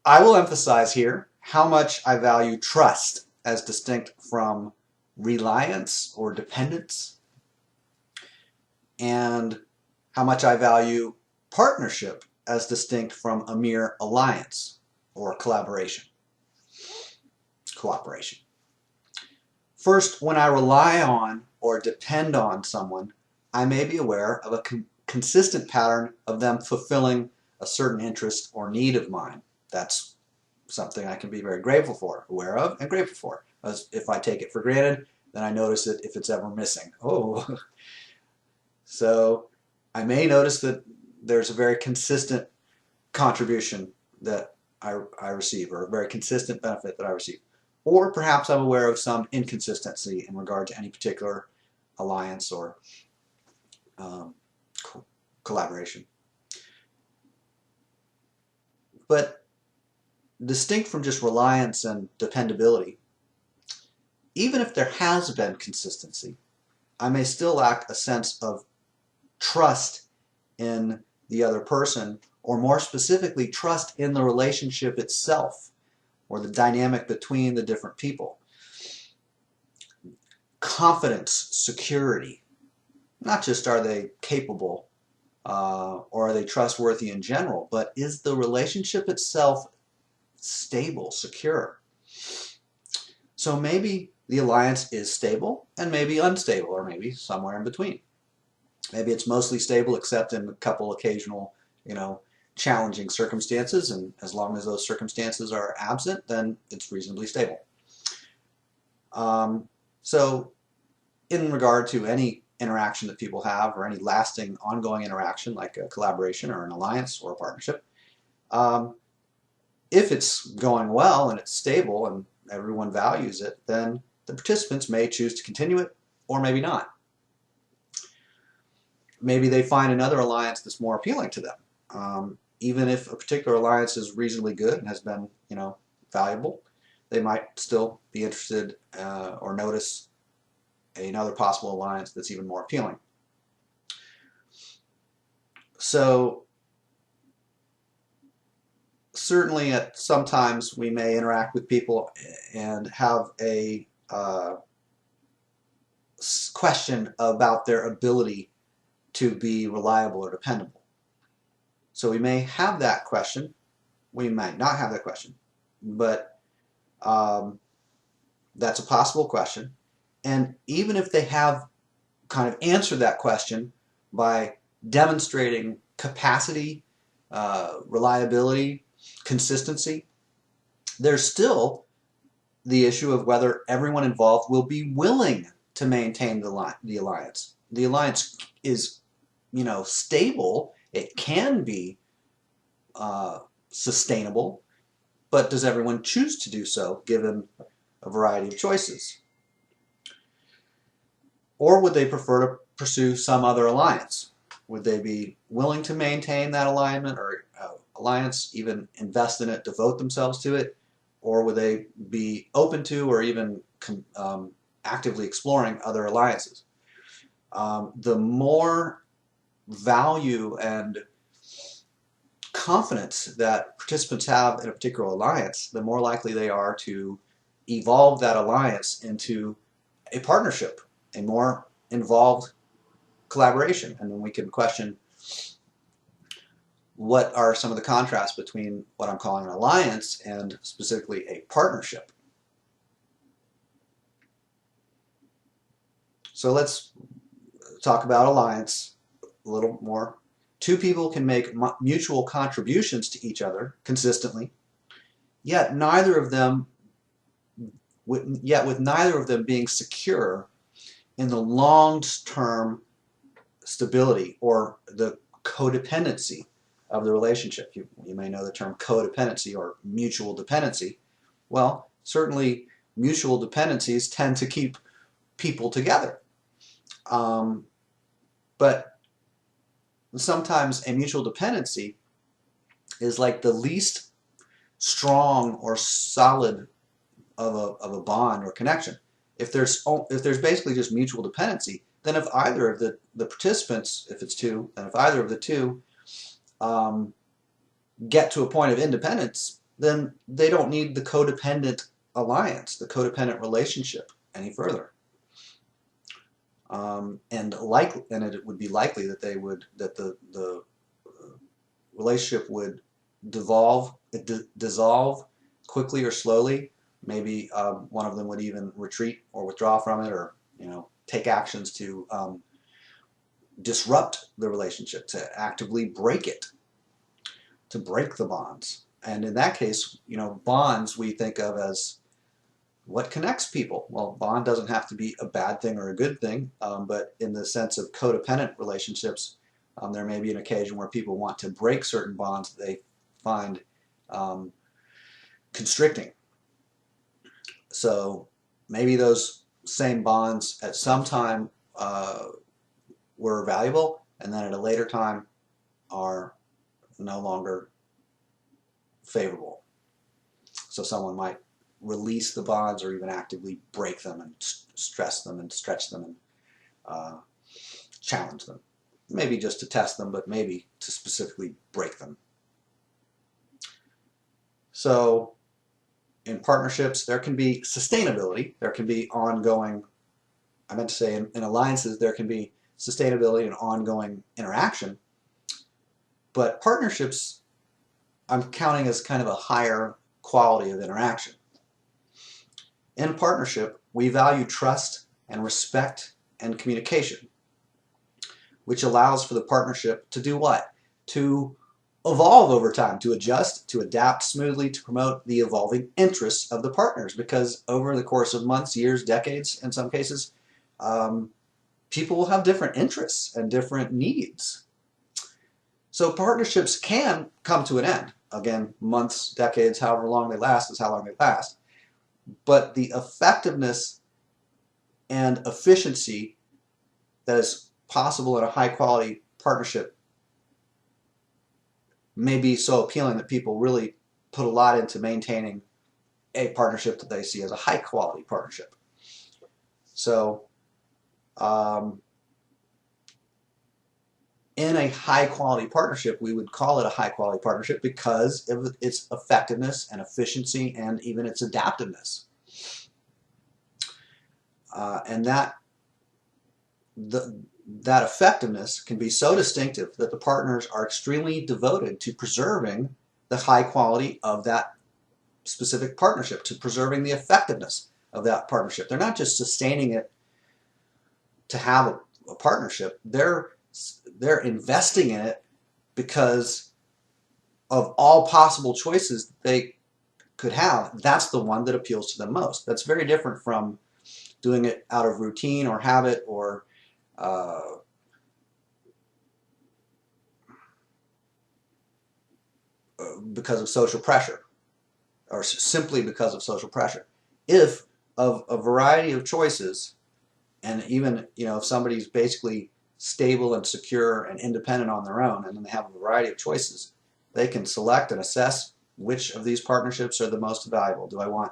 I will emphasize here how much I value trust as distinct from reliance or dependence, and how much I value partnership as distinct from a mere alliance or collaboration, cooperation. First, when I rely on or depend on someone, I may be aware of a consistent pattern of them fulfilling a certain interest or need of mine. That's something I can be very grateful for, aware of, and grateful for. As if I take it for granted, then I notice it if it's ever missing. Oh, so I may notice that there's a very consistent contribution that I receive, or a very consistent benefit that I receive. Or perhaps I'm aware of some inconsistency in regard to any particular alliance or um, collaboration. But distinct from just reliance and dependability, even if there has been consistency, I may still lack a sense of trust in the other person, or more specifically, trust in the relationship itself, or the dynamic between the different people. Confidence, security, not just are they capable or are they trustworthy in general, but is the relationship itself stable, secure? So maybe the alliance is stable and maybe unstable, or maybe somewhere in between. Maybe it's mostly stable except in a couple occasional, challenging circumstances, and as long as those circumstances are absent, then it's reasonably stable. So in regard to any interaction that people have, or any lasting ongoing interaction like a collaboration or an alliance or a partnership, if it's going well and it's stable and everyone values it, then the participants may choose to continue it, or maybe not. Maybe they find another alliance that's more appealing to them. Even if a particular alliance is reasonably good and has been, valuable, they might still be interested or notice another possible alliance that's even more appealing. So certainly sometimes we may interact with people and have a question about their ability to be reliable or dependable. So we may have that question, we might not have that question, but that's a possible question. And even if they have kind of answered that question by demonstrating capacity, reliability, consistency, there's still the issue of whether everyone involved will be willing to maintain the alliance. The alliance is, stable. It can be sustainable, but does everyone choose to do so given a variety of choices? Or would they prefer to pursue some other alliance? Would they be willing to maintain that alignment or alliance, even invest in it, devote themselves to it? Or would they be open to, or even actively exploring other alliances? The more value and confidence that participants have in a particular alliance, the more likely they are to evolve that alliance into a partnership, a more involved collaboration. And then we can question what are some of the contrasts between what I'm calling an alliance and specifically a partnership. So let's talk about alliance a little more. Two people can make mutual contributions to each other consistently, yet with neither of them being secure in the long-term stability or the codependency of the relationship. You may know the term codependency or mutual dependency. Well, certainly mutual dependencies tend to keep people together. But sometimes a mutual dependency is like the least strong or solid of a bond or connection. If there's basically just mutual dependency, then if either of the participants, if it's two, and if either of the two get to a point of independence, then they don't need the codependent alliance, the codependent relationship any further. And it would be likely that the relationship would dissolve quickly or slowly. Maybe one of them would even retreat or withdraw from it, or take actions to disrupt the relationship, to actively break it, to break the bonds. And in that case, bonds we think of as what connects people. Well, bond doesn't have to be a bad thing or a good thing, but in the sense of codependent relationships, there may be an occasion where people want to break certain bonds that they find constricting. So maybe those same bonds at some time were valuable, and then at a later time are no longer favorable. So someone might release the bonds or even actively break them and stress them and stretch them and challenge them. Maybe just to test them, but maybe to specifically break them. So in partnerships, there can be sustainability, there can be ongoing, I meant to say in alliances, there can be sustainability and ongoing interaction, but partnerships I'm counting as kind of a higher quality of interaction. In partnership, we value trust and respect and communication, which allows for the partnership to do what? To evolve over time, to adjust, to adapt smoothly, to promote the evolving interests of the partners, because over the course of months, years, decades, in some cases, people will have different interests and different needs. So partnerships can come to an end. Again, months, decades, however long they last is how long they last. But the effectiveness and efficiency that is possible in a high-quality partnership may be so appealing that people really put a lot into maintaining a partnership that they see as a high-quality partnership. So in a high-quality partnership, we would call it a high-quality partnership because of its effectiveness and efficiency and even its adaptiveness. And that effectiveness can be so distinctive that the partners are extremely devoted to preserving the high quality of that specific partnership, to preserving the effectiveness of that partnership. They're not just sustaining it to have a partnership. They're investing in it because of all possible choices they could have. That's the one that appeals to them most. That's very different from doing it out of routine or habit or because of social pressure, or simply because of social pressure. If of a variety of choices, and even if somebody's basically stable and secure and independent on their own, and then they have a variety of choices, they can select and assess which of these partnerships are the most valuable. Do I want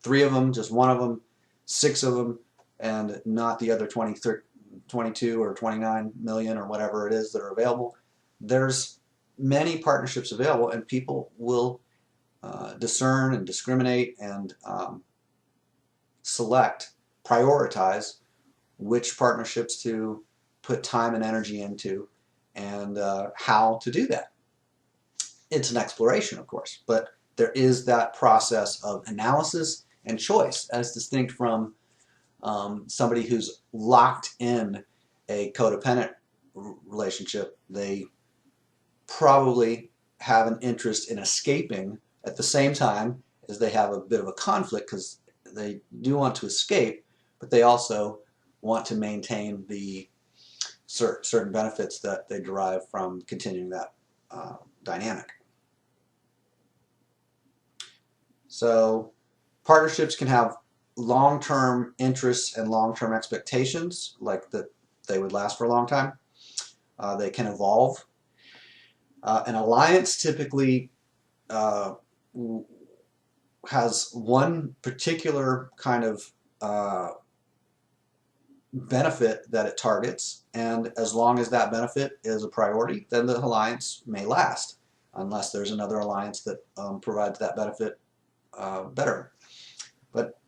3 of them, just 1 of them, 6 of them, and not the other 22 or 29 million or whatever it is that are available? There's many partnerships available, and people will discern and discriminate and select, prioritize which partnerships to put time and energy into, and how to do that. It's an exploration, of course, but there is that process of analysis and choice as distinct from somebody who's locked in a codependent relationship. They probably have an interest in escaping at the same time as they have a bit of a conflict, because they do want to escape, but they also want to maintain the certain benefits that they derive from continuing that dynamic. So partnerships can have long-term interests and long-term expectations, like that they would last for a long time. They can evolve. An alliance typically has one particular kind of benefit that it targets, and as long as that benefit is a priority, then the alliance may last. unless there's another alliance that provides that benefit better. But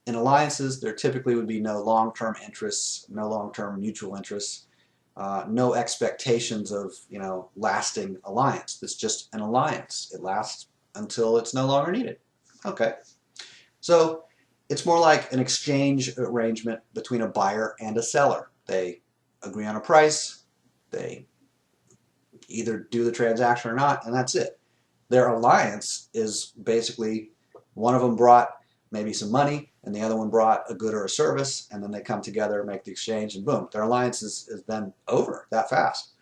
in alliances, there typically would be no long-term interests, no long-term mutual interests, no expectations of, lasting alliance. It's just an alliance. It lasts until it's no longer needed. Okay. So it's more like an exchange arrangement between a buyer and a seller. They agree on a price, they either do the transaction or not, and that's it. Their alliance is basically one of them brought maybe some money and the other one brought a good or a service, and then they come together, make the exchange, and boom, their alliance is then over that fast.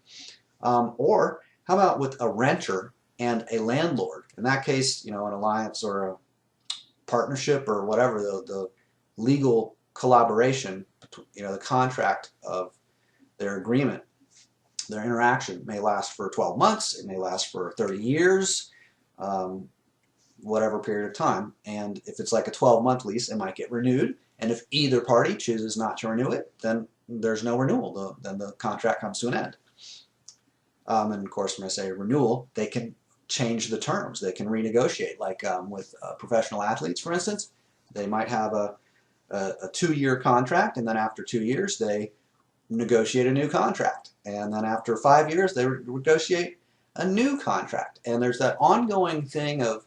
Or how about with a renter and a landlord? In that case, an alliance or a partnership or whatever, the legal collaboration, the contract of their agreement, their interaction may last for 12 months, it may last for 30 years, whatever period of time. And if it's like a 12-month lease, it might get renewed. And if either party chooses not to renew it, then there's no renewal. Then the contract comes to an end. And of course, when I say renewal, they can change the terms. They can renegotiate. Like with professional athletes, for instance, they might have a 2-year contract, and then after 2 years, they negotiate a new contract. And then after 5 years, they negotiate a new contract. And there's that ongoing thing of,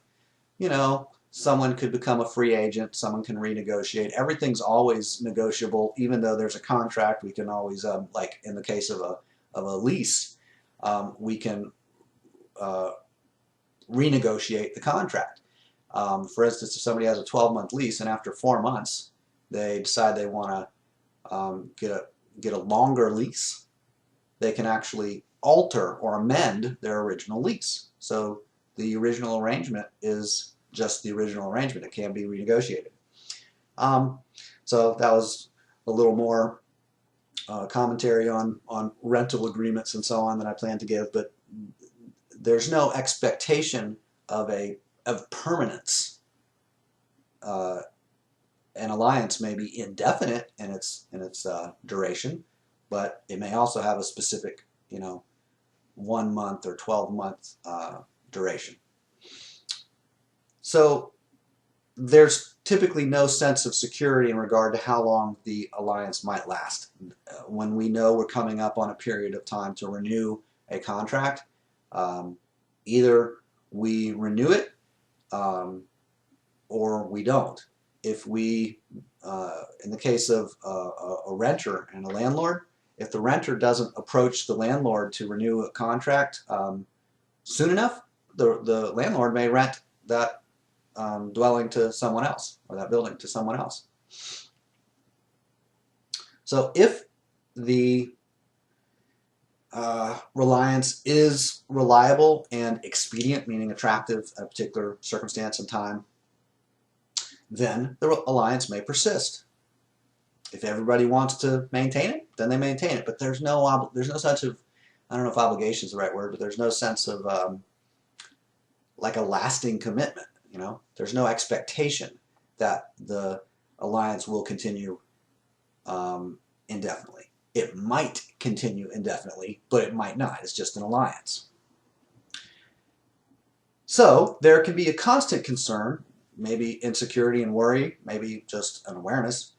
someone could become a free agent, someone can renegotiate. Everything's always negotiable, even though there's a contract. We can always, like in the case of a lease, we can renegotiate the contract. For instance, if somebody has a 12-month lease and after 4 months they decide they want to get a longer lease, they can actually alter or amend their original lease. So the original arrangement is just the original arrangement. It can be renegotiated. So that was a little more commentary on rental agreements and so on that I plan to give, but there's no expectation of permanence. An alliance may be indefinite in its duration, but it may also have a specific 1 month or 12-month duration. So there's typically no sense of security in regard to how long the alliance might last. When we know we're coming up on a period of time to renew a contract, either we renew it or we don't. If we, in the case of a renter and a landlord, if the renter doesn't approach the landlord to renew a contract soon enough, the landlord may rent that dwelling to someone else, or that building to someone else. So if the reliance is reliable and expedient, meaning attractive at a particular circumstance and time, then the alliance may persist. If everybody wants to maintain it, then they maintain it. But there's no sense of, I don't know if obligation is the right word, but there's no sense of like a lasting commitment. There's no expectation that the alliance will continue indefinitely. It might continue indefinitely, but it might not. It's just an alliance. So there can be a constant concern, maybe insecurity and worry, maybe just an awareness,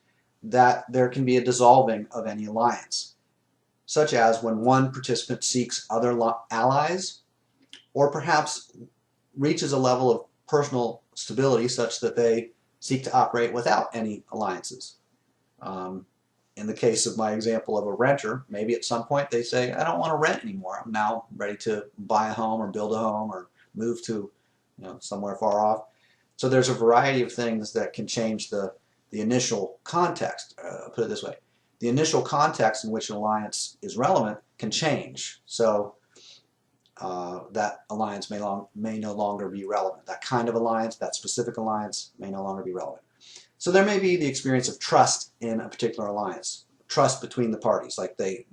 that there can be a dissolving of any alliance, such as when one participant seeks other allies, or perhaps reaches a level of personal stability such that they seek to operate without any alliances. In the case of my example of a renter, maybe at some point they say, I don't want to rent anymore. I'm now ready to buy a home or build a home or move to somewhere far off. So there's a variety of things that can change the initial context. Put it this way. The initial context in which an alliance is relevant can change. So that alliance may no longer be relevant. That kind of alliance, that specific alliance, may no longer be relevant. So there may be the experience of trust in a particular alliance, trust between the parties, like they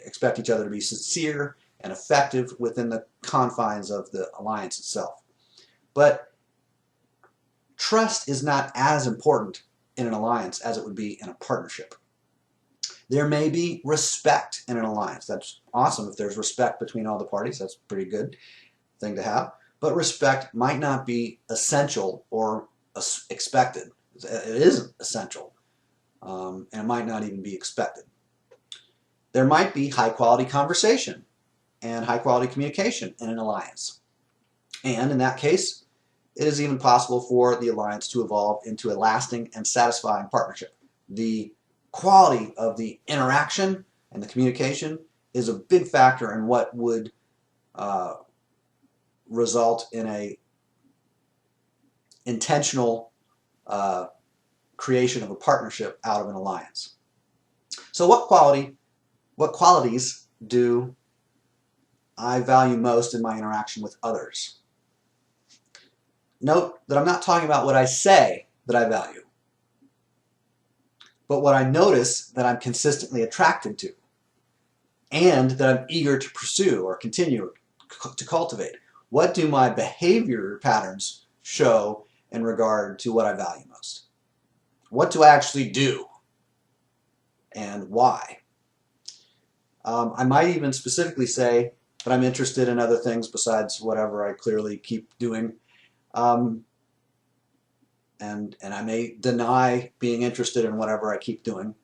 expect each other to be sincere and effective within the confines of the alliance itself. But trust is not as important in an alliance as it would be in a partnership. There may be respect in an alliance. That's awesome. If there's respect between all the parties, that's a pretty good thing to have. But respect might not be essential or expected. It isn't essential, and it might not even be expected. There might be high quality conversation and high quality communication in an alliance. And in that case, it is even possible for the alliance to evolve into a lasting and satisfying partnership. The quality of the interaction and the communication is a big factor in what would result in a intentional creation of a partnership out of an alliance. So what qualities do I value most in my interaction with others? Note that I'm not talking about what I say that I value, but what I notice that I'm consistently attracted to and that I'm eager to pursue or continue to cultivate. What do my behavior patterns show in regard to what I value most? What do I actually do and why? I might even specifically say that I'm interested in other things besides whatever I clearly keep doing. And I may deny being interested in whatever I keep doing.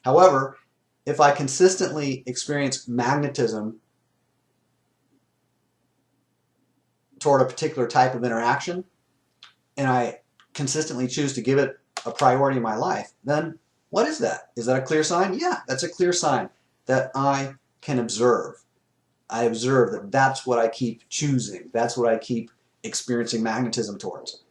However, if I consistently experience magnetism toward a particular type of interaction, and I consistently choose to give it a priority in my life, then what is that? Is that a clear sign? Yeah, that's a clear sign that I can observe. I observe that that's what I keep choosing. That's what I keep experiencing magnetism towards,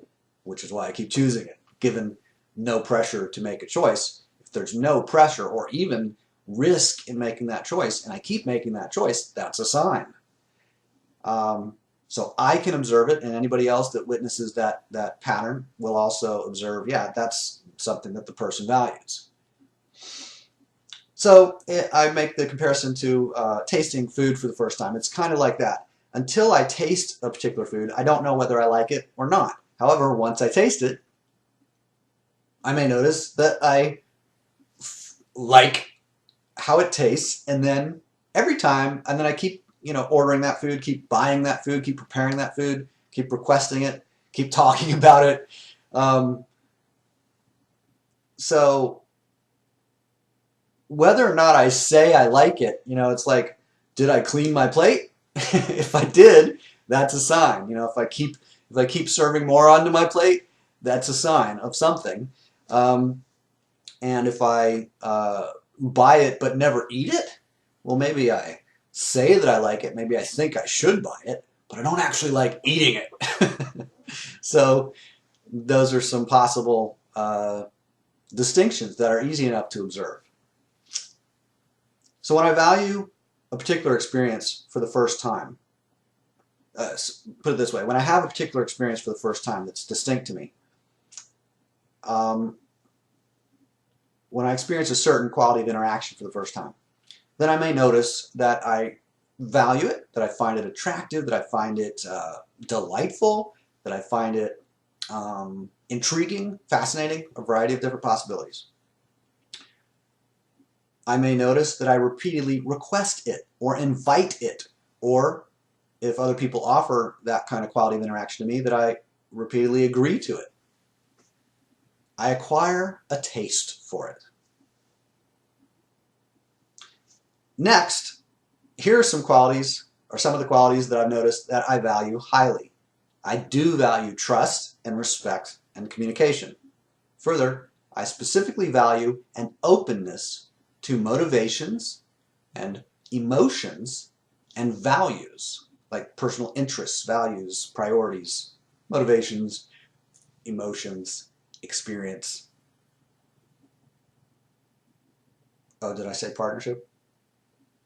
which is why I keep choosing it, given no pressure to make a choice. If there's no pressure or even risk in making that choice, and I keep making that choice, that's a sign. So I can observe it, and anybody else that witnesses that pattern will also observe, yeah, that's something that the person values. So I make the comparison to tasting food for the first time. It's kind of like that. Until I taste a particular food, I don't know whether I like it or not. However, once I taste it, I may notice that I like how it tastes, and then every time, and then I keep ordering that food, keep buying that food, keep preparing that food, keep requesting it, keep talking about it. So whether or not I say I like it, it's like, did I clean my plate? If I did, that's a sign. If I keep serving more onto my plate, that's a sign of something. And if I buy it but never eat it, well, maybe I say that I like it, maybe I think I should buy it, but I don't actually like eating it. So those are some possible distinctions that are easy enough to observe. So when I value a particular experience for the first time, put it this way, when I have a particular experience for the first time that's distinct to me, when I experience a certain quality of interaction for the first time, then I may notice that I value it, that I find it attractive, that I find it delightful, that I find it intriguing, fascinating, a variety of different possibilities. I may notice that I repeatedly request it or invite it, or if other people offer that kind of quality of interaction to me, that I repeatedly agree to it. I acquire a taste for it. Next, here are some qualities, or some of the qualities that I've noticed that I value highly. I do value trust and respect and communication. Further, I specifically value an openness to motivations and emotions and values, like personal interests, values, priorities, motivations, emotions, experience. Oh, did I say partnership?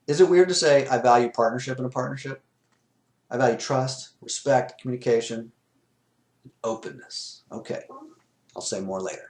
Is it weird to say I value partnership in a partnership? I value trust, respect, communication, openness. Okay, I'll say more later.